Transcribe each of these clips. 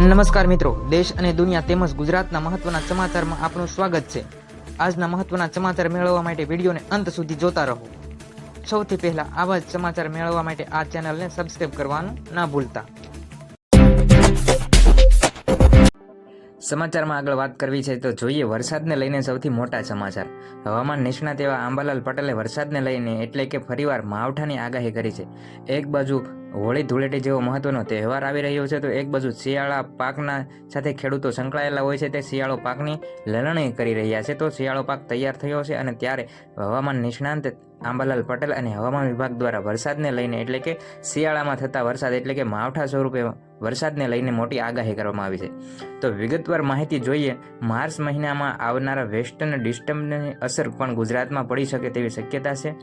નમસ્કાર મિત્રો, દેશ અને દુનિયા તેમજ ગુજરાતના મહત્વના સમાચારમાં આપનું સ્વાગત છે। આજના મહત્વના સમાચાર મેળવવા માટે વિડીયોને અંત સુધી જોતા રહો। સૌથી પહેલા આવા જ સમાચાર મેળવવા માટે આ ચેનલને સબસ્ક્રાઇબ કરવાનું ના ભૂલતા। સમાચારમાં આગળ વાત કરવી છે તો જોઈએ વરસાદને લઈને સૌથી મોટા સમાચાર। હવામાન નિષ્ણાત એવા આંબાલાલ પટેલે વરસાદને લઈને એટલે કે ફરીવાર માવઠાની આગાહી કરી છે। એક બાજુ હોળી ધૂળેટી જેવો મહત્વનો તહેવાર આવી રહ્યો છે તો એક બાજુ શિયાળા પાકના સાથે ખેડૂતો સંકળાયેલા હોય છે તે શિયાળો પાકની લણણી કરી રહ્યા છે। તો શિયાળો પાક તૈયાર થયો છે અને ત્યારે હવામાન નિષ્ણાંત આંબાલાલ પટેલ અને હવામાન વિભાગ દ્વારા વરસાદને લઈને એટલે કે શિયાળામાં થતા વરસાદ એટલે કે માવઠા સ્વરૂપે વરસાદને લઈને મોટી આગાહી કરવામાં આવી છે। તો વિગતવાર માહિતી જોઈએ। માર્ચ મહિનામાં આવનારા વેસ્ટર્ન ડિસ્ટર્બન્સની અસર પણ ગુજરાતમાં પડી શકે તેવી શક્યતા છે।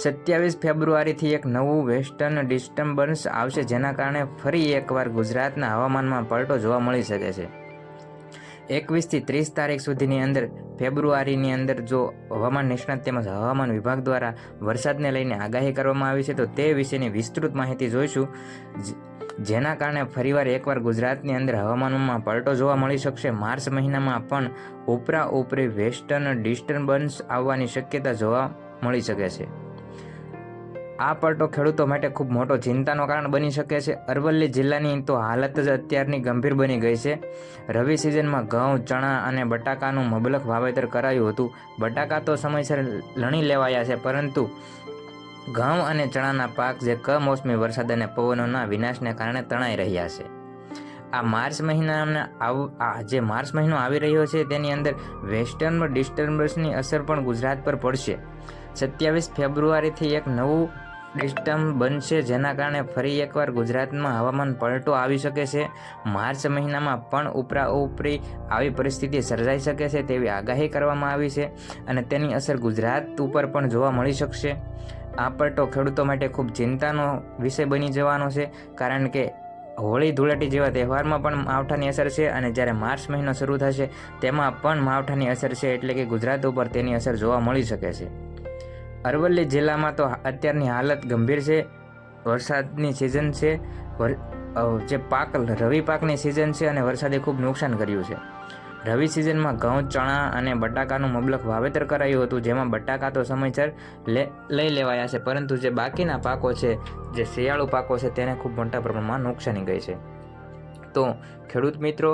27 ફેબ્રુઆરીથી એક નવું વેસ્ટર્ન ડિસ્ટર્બન્સ આવશે જેના કારણે ફરી એકવાર ગુજરાતના હવામાનમાં પલટો જોવા મળી શકે છે। 21 થી 30 તારીખ સુધીની અંદર ફેબ્રુઆરીની અંદર જો હવામાન નિષ્ણાત તેમજ હવામાન વિભાગ દ્વારા વરસાદને લઈને આગાહી કરવામાં આવી છે તો તે વિશેની વિસ્તૃત માહિતી જોઈશું, જેના કારણે ફરીવાર એકવાર ગુજરાતની અંદર હવામાનમાં પલટો જોવા મળી શકશે। માર્ચ મહિનામાં પણ ઉપરા ઉપરી વેસ્ટર્ન ડિસ્ટર્બન્સ આવવાની શક્યતા જોવા મળી શકે છે। આ પલટો ખેડૂતો માટે ખૂબ મોટો ચિંતાનો કારણ બની શકે છે। અરવલ્લી જિલ્લાની તો હાલત જ અત્યારની ગંભીર બની ગઈ છે। રવિ સિઝનમાં ઘઉં, ચણા અને બટાકાનું મબલખ વાવેતર કરાયું હતું। બટાકા તો સમયસર લણી લેવાયા છે, પરંતુ ઘઉં અને ચણાના પાક જે કમોસમી વરસાદ અને પવનોના વિનાશને કારણે તણાઈ રહ્યા છે। આ માર્ચ મહિનો આવી રહ્યો છે તેની અંદર વેસ્ટર્ન ડિસ્ટર્બન્સની અસર પણ ગુજરાત પર પડશે। 27 ફેબ્રુઆરીથી એક નવું ડિસ્ટર્બ બનશે જેના કારણે ફરી એકવાર ગુજરાતમાં હવામાન પલટો આવી શકે છે। માર્ચ મહિનામાં પણ ઉપરા ઉપરી આવી પરિસ્થિતિ સર્જાઈ શકે છે તેવી આગાહી કરવામાં આવી છે અને તેની અસર ગુજરાત ઉપર પણ જોવા મળી શકશે। આ પલટો ખેડૂતો માટે ખૂબ ચિંતાનો વિષય બની જવાનો છે, કારણ કે હોળી ધૂળેટી જેવા તહેવારમાં પણ માવઠાની અસર છે અને જ્યારે માર્ચ મહિનો શરૂ થશે તેમાં પણ માવઠાની અસર છે, એટલે કે ગુજરાત ઉપર તેની અસર જોવા મળી શકે છે। અરવલ્લી જિલ્લામાં તો અત્યારની હાલત ગંભીર છે। વરસાદની સિઝન છે, જે પાક રવિ પાકની સિઝન છે અને વરસાદે ખૂબ નુકસાન કર્યું છે। રવિ સિઝનમાં ઘઉં, ચણા અને બટાકાનું મબલખ વાવેતર કરાયું હતું, જેમાં બટાકા તો સમયસર લઈ લેવાયા છે, પરંતુ જે બાકીના પાકો છે, જે શિયાળુ પાકો છે, તેને ખૂબ મોટા પ્રમાણમાં નુકસાની ગઈ છે। તો ખેડૂત મિત્રો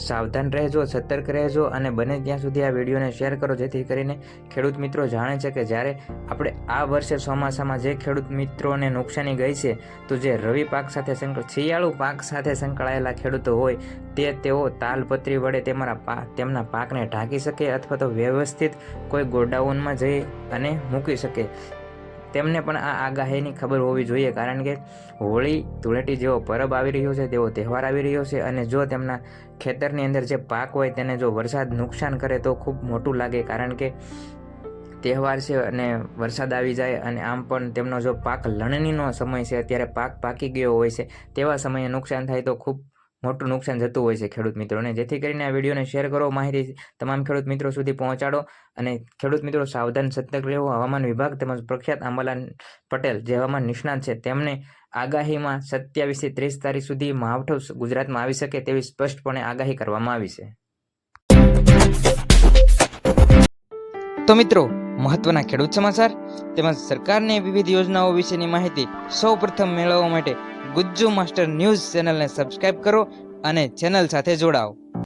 સાવધાન રહેજો, સતર્ક રહેજો અને બને ત્યાં સુધી આ વિડીયોને શેર કરો, જેથી કરીને ખેડૂત મિત્રો જાણે છે કે જ્યારે આપણે આ વર્ષે ચોમાસામાં જે ખેડૂત મિત્રોને નુકસાની ગઈ છે તો જે રવિ પાક સાથે શિયાળુ પાક સાથે સંકળાયેલા ખેડૂતો હોય તેઓ તાલપત્રી વડે તેમના પાકને ઢાંકી શકે અથવા તો વ્યવસ્થિત કોઈ ગોડાઉનમાં જઈ અને મૂકી શકે। તેમને પણ આ આગાહીની ખબર હોવી જોઈએ, કારણ કે હોળી ધૂળેટી જેવો પર્વ આવી રહ્યો છે, તેવો તહેવાર આવી રહ્યો છે અને જો તેમના ખેતરની અંદર જે પાક હોય તેને જો વરસાદ નુકસાન કરે તો ખૂબ મોટું લાગે, કારણ કે તહેવાર છે અને વરસાદ આવી જાય અને આમ પણ તેમનો જો પાક લણણીનો સમય છે, અત્યારે પાક પાકી ગયો હોય છે, તેવા સમયે નુકસાન થાય તો ખૂબ મોટું નુકસાન જતું હોય છે ખેડૂત મિત્રોને। જેથી કરીને આ વિડીયોને શેર કરો, માહિતી તમામ ખેડૂત મિત્રો સુધી પહોંચાડો અને ખેડૂત મિત્રો સાવધાન સતર્ક રહેવો। હવામાન વિભાગ તેમજ પ્રખ્યાત આંબાલાલ પટેલ જે હવામાન નિષ્ણાત છે તેમને આગાહીમાં 27 થી 30 તારીખ સુધી માવઠું ગુજરાતમાં આવી શકે તેવી સ્પષ્ટપણે આગાહી કરવામાં આવી છે। તો મિત્રો, મહત્વના ખેડૂત સમાચાર તેમજ સરકારની વિવિધ યોજનાઓ વિશેની માહિતી સૌપ્રથમ મેળવવા માટે ગુજ્જુ માસ્ટર ન્યૂઝ ચેનલને સબસ્ક્રાઇબ કરો અને ચેનલ સાથે જોડાઓ।